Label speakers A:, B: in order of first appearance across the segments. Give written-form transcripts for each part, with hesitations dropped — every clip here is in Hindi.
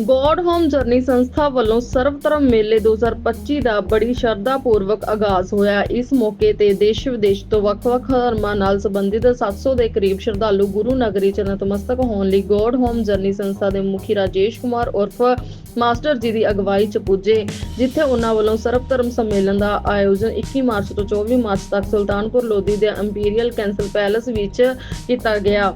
A: ਗੋਡ ਹੋਮ ਜਰਨੀ ਸੰਸਥਾ ਵੱਲੋਂ ਸਰਵ ਧਰਮ ਮੇਲੇ 2025 ਦਾ ਬੜੀ ਸ਼ਰਧਾ ਪੂਰਵਕ ਆਗਾਜ਼ ਹੋਇਆ। ਇਸ ਮੌਕੇ ਤੇ ਦੇਸ਼ ਵਿਦੇਸ਼ ਤੋਂ ਵੱਖ-ਵੱਖ ਧਰਮਾਂ ਨਾਲ ਸੰਬੰਧਿਤ 700 ਦੇ ਕਰੀਬ ਸ਼ਰਧਾਲੂ ਗੁਰੂ ਨਗਰੀ ਚ ਨਤਮਸਤਕ ਹੋਣ ਲਈ ਗੋਡ ਹੋਮ ਜਰਨੀ ਸੰਸਥਾ ਦੇ ਮੁਖੀ ਰਾਜੇਸ਼ ਕੁਮਾਰ ਉਰਫ ਮਾਸਟਰ ਜੀ ਦੀ ਅਗਵਾਈ ਚ ਪੁੱਜੇ, ਜਿੱਥੇ ਉਹਨਾਂ ਵੱਲੋਂ ਸਰਵ ਧਰਮ ਸੰਮੇਲਨ ਦਾ ਆਯੋਜਨ 21 ਮਾਰਚ ਤੋਂ 24 ਮਾਰਚ ਤੱਕ ਸੁਲਤਾਨਪੁਰ ਲੋਧੀ ਦੇ ਇੰਪੀਰੀਅਲ ਕੈਂਸਲ ਪੈਲੇਸ ਵਿੱਚ ਕੀਤਾ ਗਿਆ।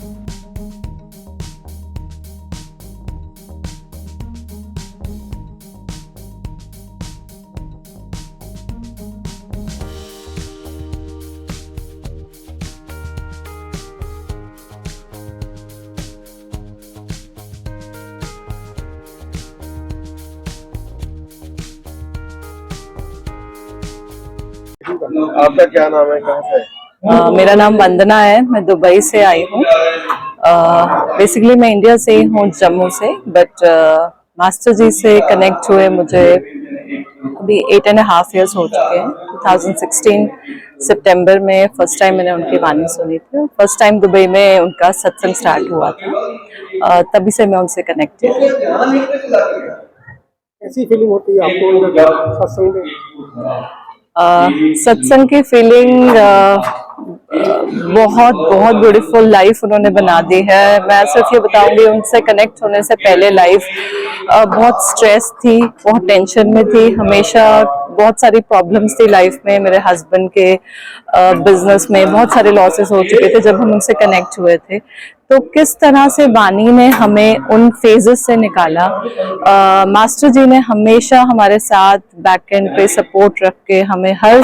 B: आपका क्या नाम है, कहाँ से है?
C: मेरा नाम वंदना है, मैं दुबई से आई हूँ। बेसिकली मैं इंडिया से ही हूँ, जम्मू से, बट मास्टर जी से कनेक्ट हुए मुझे अभी 8.5 years हो चुके हैं। 2016 सितंबर में फर्स्ट टाइम मैंने उनकी वाणी सुनी थी। फर्स्ट टाइम दुबई में उनका सत्संग स्टार्ट हुआ था, तभी से मैं उनसे कनेक्टेड।
B: कैसी फीलिंग होती है आपको सत्संग में?
C: सत्संग की फीलिंग बहुत बहुत ब्यूटीफुल लाइफ उन्होंने बना दी है। मैं सिर्फ ये बताऊंगी, उनसे कनेक्ट होने से पहले लाइफ बहुत स्ट्रेस थी, बहुत टेंशन में थी, हमेशा बहुत सारी प्रॉब्लम्स थी लाइफ में। मेरे हस्बैंड के बिजनेस में बहुत सारे लॉसेस हो चुके थे जब हम उनसे कनेक्ट हुए थे। तो किस तरह से वाणी ने हमें उन फेजेस से निकाला। मास्टर जी ने हमेशा हमारे साथ बैक एंड पे सपोर्ट रख के हमें हर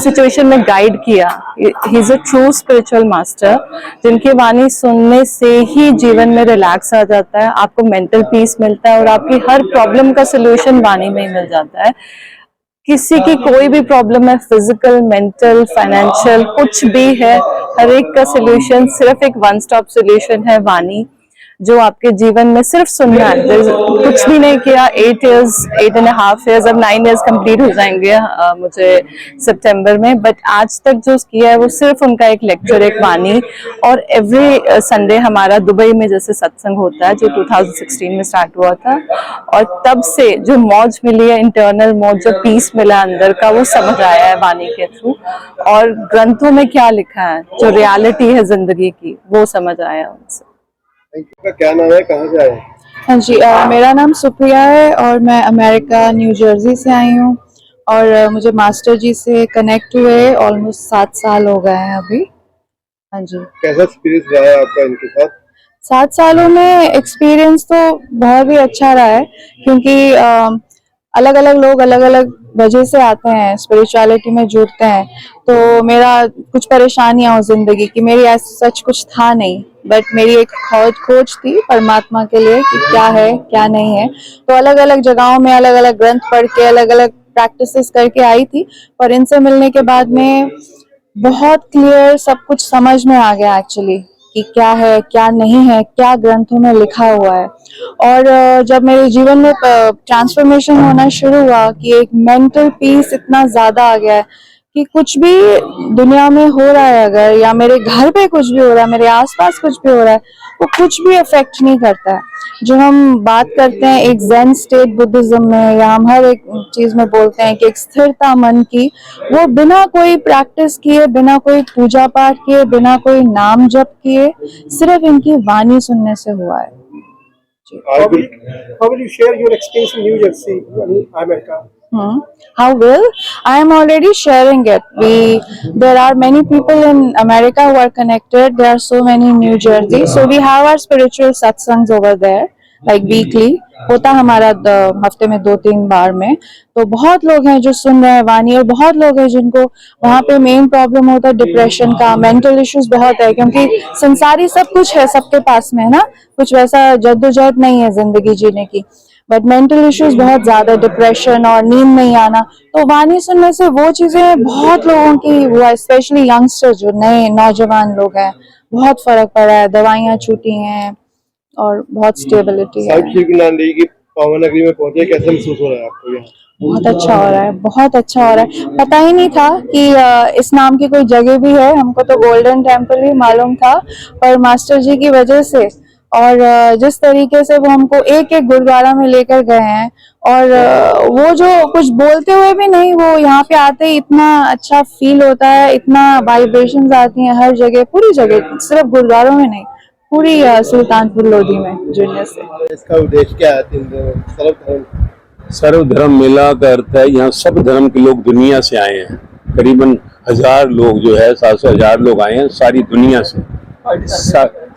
C: सिचुएशन में गाइड किया। He is a true spiritual master, जिनकी वाणी सुनने से ही जीवन में रिलैक्स आ जाता है, आपको मेंटल पीस मिलता है और आपकी हर प्रॉब्लम का सोल्यूशन वाणी में ही मिल जाता है। किसी की कोई भी प्रॉब्लम है, फिजिकल, मेंटल, फाइनेंशियल, कुछ भी है, हर एक का सोल्यूशन सिर्फ एक वन स्टॉप सोल्यूशन है वाणी, जो आपके जीवन में सिर्फ सुनना है। कुछ भी नहीं किया। 8.5 years, अब 9 years कंप्लीट हो जाएंगे मुझे सितंबर में, बट आज तक जो किया है वो सिर्फ उनका एक लेक्चर, एक वाणी। और एवरी संडे हमारा दुबई में जैसे सत्संग होता है, जो 2016 में स्टार्ट हुआ था, और तब से जो मौज मिली है, इंटरनल मौज, जो पीस मिला अंदर का, वो समझ आया है वाणी के थ्रू। और ग्रंथों में क्या लिखा है, जो रियलिटी है जिंदगी की, वो समझ आया उनसे।
B: क्या नाम है, कहाँ से आए?
D: हाँ जी, मेरा नाम सुप्रिया है और मैं अमेरिका न्यू जर्सी से आई हूँ। और मुझे मास्टर जी से कनेक्ट हुए ऑलमोस्ट 7 साल हो गए हैं अभी। हाँ जी।
B: कैसा एक्सपीरियंस रहा है आपका इनके साथ?
D: 7 सालों में एक्सपीरियंस तो बहुत ही अच्छा रहा है, क्योंकि अलग अलग लोग अलग अलग वजह से आते हैं, स्पिरिचुअलिटी में जुड़ते हैं। तो मेरा कुछ परेशानियां हो जिंदगी की, मेरी ऐसा सच कुछ था नहीं, बट मेरी एक खोज थी परमात्मा के लिए कि क्या है क्या नहीं है। तो अलग अलग जगहों में अलग अलग ग्रंथ पढ़ के अलग अलग प्रैक्टिसेस करके आई थी, पर इनसे मिलने के बाद में बहुत क्लियर सब कुछ समझ में आ गया एक्चुअली, कि क्या है क्या नहीं है, क्या ग्रंथों में लिखा हुआ है। और जब मेरे जीवन में ट्रांसफॉर्मेशन होना शुरू हुआ, कि एक मेंटल पीस इतना ज्यादा आ गया है कि कुछ भी दुनिया में हो रहा है अगर, या मेरे घर पे कुछ भी हो रहा है, मेरे आसपास कुछ भी हो रहा है, वो कुछ भी अफेक्ट नहीं करता है। जो हम बात करते हैं एक ज़ेन स्टेट बुद्धिज्म में, या हम हर एक चीज में बोलते हैं कि एक स्थिरता मन की, वो बिना कोई प्रैक्टिस किए, बिना कोई पूजा पाठ किए, बिना कोई नाम जप किए, सिर्फ इनकी वाणी सुनने से हुआ है।
B: How will you share your experience in New Jersey, America?
D: How will? I am already sharing it. There are many people in America who are connected. There are so many in New Jersey. So we have our spiritual satsangs over there, like weekly. होता हमारा हफ्ते में 2-3 बार में। तो बहुत लोग हैं जो सुन रहे हैं वाणी, और बहुत लोग हैं जिनको वहाँ पे मेन प्रॉब्लम होता है डिप्रेशन का, मेंटल इश्यूज बहुत है, क्योंकि संसारी सब कुछ है सबके पास में, है ना, कुछ वैसा जद्दोजहद नहीं है जिंदगी जीने की, बट मेंटल इश्यूज बहुत ज्यादा, डिप्रेशन और नींद नहीं आना। तो वाणी सुनने से वो चीजें बहुत लोगों की हुआ, स्पेशली यंगस्टर्स जो नए नौजवान लोग हैं, बहुत फर्क पड़ा है, दवाइयाँ छूटी हैं और बहुत स्टेबिलिटी है।
B: की पावन नगरी में पहुंचे, कैसे महसूस हो रहा है आपको यहाँ?
D: बहुत अच्छा हो रहा है, बहुत अच्छा हो रहा है। पता ही नहीं था कि इस नाम की कोई जगह भी है, हमको तो गोल्डन टेम्पल ही मालूम था, पर मास्टर जी की वजह से और जिस तरीके से वो हमको एक एक गुरुद्वारा में लेकर गए हैं, और वो जो कुछ बोलते हुए भी नहीं, वो यहाँ पे आते ही इतना अच्छा फील होता है, इतना वाइब्रेशंस आती हैं हर जगह, पूरी जगह, सिर्फ गुरुद्वारों में नहीं, पूरी सुल्तानपुर लोधी में जुड़ने से।
B: इसका उद्देश्य क्या है?
E: सर्वधर्म मेला का अर्थ है यहाँ सब धर्म के लोग दुनिया से आए हैं। करीबन 1000 लोग जो है 700-1000 लोग आए हैं सारी दुनिया से,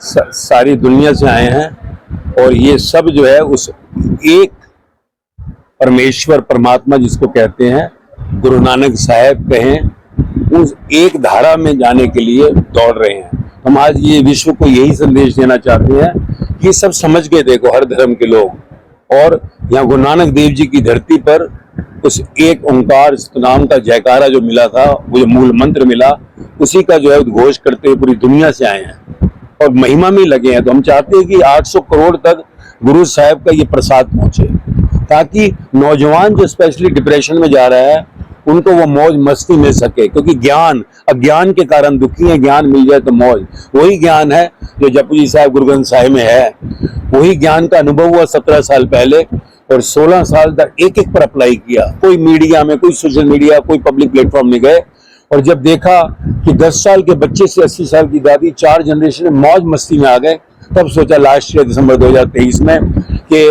E: सारी दुनिया से आए हैं। और ये सब जो है उस एक परमेश्वर परमात्मा जिसको कहते हैं, गुरु नानक साहब कहें, उस एक धारा में जाने के लिए दौड़ रहे हैं। हम आज ये विश्व को यही संदेश देना चाहते हैं कि सब समझ के देखो, हर धर्म के लोग, और यहाँ गुरु नानक देव जी की धरती पर उस एक ओंकार नाम का जयकारा जो मिला था, वो जो मूल मंत्र मिला, उसी का जो है उद्घोष करते हुए पूरी दुनिया से आए हैं और महिमा में लगे हैं। तो हम चाहते हैं कि 800 करोड़ तक गुरु साहब का ये प्रसाद पहुंचे, ताकि नौजवान जो स्पेशली डिप्रेशन में जा रहा है उनको वो मौज मस्ती मिल सके, क्योंकि ज्ञान अज्ञान के कारण दुखी है, ज्ञान मिल जाए तो मौज। वही ज्ञान है जो जपू जी साहब गुरु ग्रंथ साहिब में है, वही ज्ञान का अनुभव हुआ 17 साल पहले, और 16 साल तक एक एक पर अप्लाई किया। कोई मीडिया में, कोई सोशल मीडिया, कोई पब्लिक प्लेटफॉर्म में गए, और जब देखा कि 10 साल के बच्चे से 80 साल की दादी 4 जनरेशन मौज मस्ती में आ गए, तब सोचा लास्ट ईयर दिसंबर 2023 में कि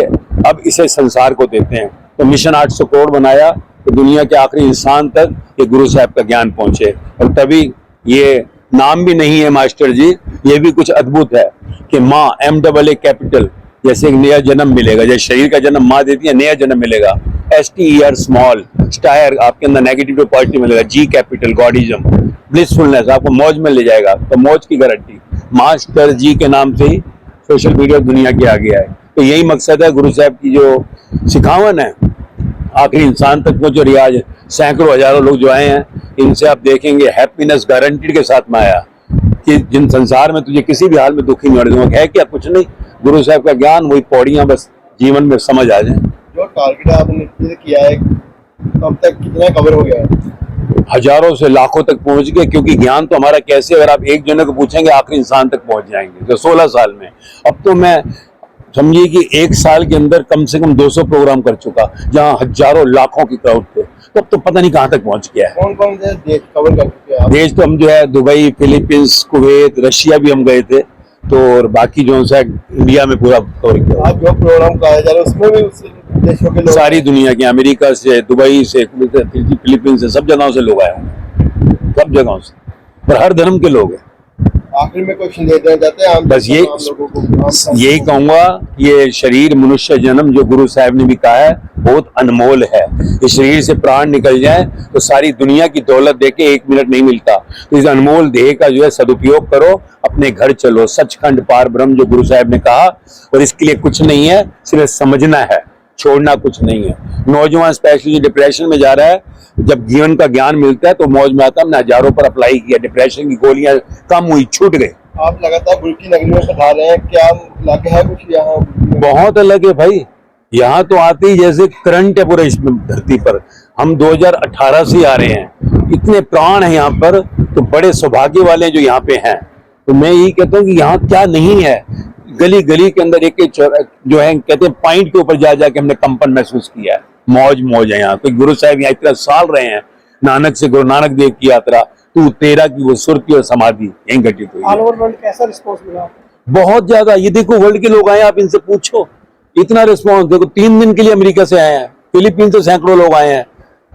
E: अब इसे संसार को देते हैं। तो मिशन 800 करोड़ बनाया कि दुनिया के आखिरी इंसान तक ये गुरु साहब का ज्ञान पहुंचे। और तभी ये नाम भी नहीं है मास्टर जी, ये भी कुछ अद्भुत है कि माँ MAA कैपिटल, जैसे एक नया जन्म मिलेगा, जैसे शरीर का जन्म माँ देती है, नया जन्म मिलेगा। STER स्मॉल स्टायर, आपके अंदर नेगेटिव टू पॉजिटिव मिलेगा। G कैपिटल गॉडिज्म, ब्लिसफुलनेस, आपको मौज में ले जाएगा, तो मौज की गारंटी मास्टर जी के नाम से ही सोशल मीडिया दुनिया के आ गया है। तो यही मकसद है गुरु साहब की जो सिखावन है, आखिरी इंसान तक पहुंचो रियाज। सैकड़ों हजारों लोग जो आए हैं, इनसे आप देखेंगे हैप्पीनेस गारंटीड के साथ में आया कि जिन संसार में तुझे किसी भी हाल में दुखी नहीं होने दूंगा। है क्या? कुछ नहीं, गुरु साहब का ज्ञान, वही पौड़ियां बस जीवन में समझ आ जाए।
B: जो टारगेट आपने किया है, अब तक कितना कवर हो गया है?
E: हजारों से लाखों तक पहुंच गए, क्योंकि ज्ञान तो हमारा कैसे, अगर आप एक जने को पूछेंगे आखिरी इंसान तक पहुंच जाएंगे। तो 16 साल में, अब तो मैं समझिए कि एक साल के अंदर कम से कम 200 प्रोग्राम कर चुका, जहां हजारों लाखों की क्राउड थे। तो अब तो पता नहीं कहां तक पहुंच गया है।
B: कौन कौन से देश कवर कर चुके हैं आप?
E: देश तो हम जो है दुबई, फिलीपींस, कुवैत, रशिया भी हम गए थे, तो और बाकी जो है इंडिया में पूरा कवर किया।
B: आप जो प्रोग्राम कराया जा रहा है उसमें भी उस देशों के लोग,
E: सारी दुनिया के, अमेरिका से, दुबई से, फिलीपींस से, सब जगहों से लोग आए हैं, सब जगहों से, पर हर धर्म के लोग हैं।
B: आखिर में क्वेश्चन दे देना चाहते हैं हम?
E: बस यही कहूंगा, ये शरीर मनुष्य जन्म जो गुरु साहब ने भी कहा है बहुत अनमोल है। इस शरीर से प्राण निकल जाए तो सारी दुनिया की दौलत देके 1 मिनट नहीं मिलता। तो इस अनमोल देह का जो है सदुपयोग करो, अपने घर चलो। सचखंड पार ब्रह्म जो गुरु साहब ने कहा, और इसके लिए कुछ नहीं है, सिर्फ समझना है, छोड़ना कुछ नहीं है। नौजवान स्पेशली डिप्रेशन में जा रहा है, जब जीवन का ज्ञान मिलता है तो मौज में आता है। हमने हजारों पर अप्लाई किया, डिप्रेशन की गोलियां कम हुई, छूट गए।
B: आप लगातार गुरु की नगरी में पढ़ा रहे हैं, क्या अलग है कुछ यहाँ?
E: बहुत अलग है भाई, यहाँ तो आते ही जैसे करंट है पूरे इस धरती पर। हम 2018 से आ रहे हैं, इतने प्राण है यहाँ पर, तो बड़े सौभाग्य वाले जो यहाँ पे हैं। तो मैं यही कहता हूँ कि यहाँ क्या नहीं है, गली गली के अंदर एक जो है कहते हैं पॉइंट के ऊपर जा जाके हमने कंपन महसूस किया है। मौज मौज है यहाँ। तो गुरु साहब यहाँ इतना साल रहे हैं, नानक से गुरु नानक देव की यात्रा, तू तेरा की वो सुरती और समाधि यहीं घटित हुई।
B: ऑल ओवर वर्ल्ड कैसा रिस्पॉन्स मिला?
E: बहुत ज्यादा। ये देखो वर्ल्ड के लोग आए, आप इनसे पूछो, इतना रिस्पॉन्स। देखो 3 दिन के लिए अमेरिका से आए हैं, फिलीपींस से सैकड़ों लोग आए हैं,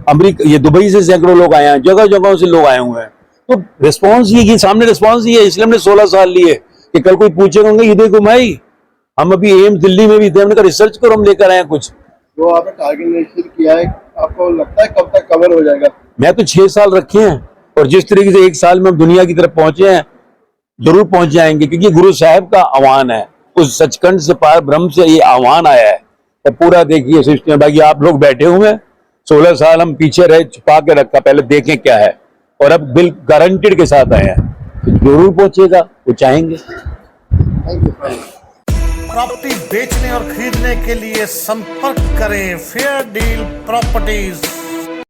E: अमेरिका ये दुबई से सैकड़ों लोग आए हैं, जगह जगहों से लोग आए हुए हैं। तो रिस्पॉन्स ये सामने रिस्पॉन्स ये है, इसलिए हमने 16 साल लिए कि कल कोई पूछेगा ये देखो भाई हम अभी एम्स दिल्ली में भी थे, हमने कहा रिसर्च करो, हम लेकर आए कुछ।
B: जो आपने टारगेट निश्चित किया है, आपको लगता है कब तक कवर हो जाएगा?
E: मैं तो 6 साल रखे हैं, और जिस तरीके से 1 साल में हम दुनिया की तरफ पहुंचे हैं, जरूर पहुंच जाएंगे, क्योंकि गुरु साहब का आह्वान है, उस सचखंड से पार ब्रह्म से ये आह्वान आया है। तो पूरा देखिए सिस्टम। बाकी आप लोग बैठे हुए हैं, 16 साल हम पीछे रहे, छुपा के रखा, पहले देखें क्या है, और अब बिल गारंटेड के साथ आए हैं, तो जरूर पहुंचेगा, वो चाहेंगे।
F: प्रॉपर्टी बेचने और खरीदने के लिए संपर्क करें फेयर डील प्रॉपर्टीज।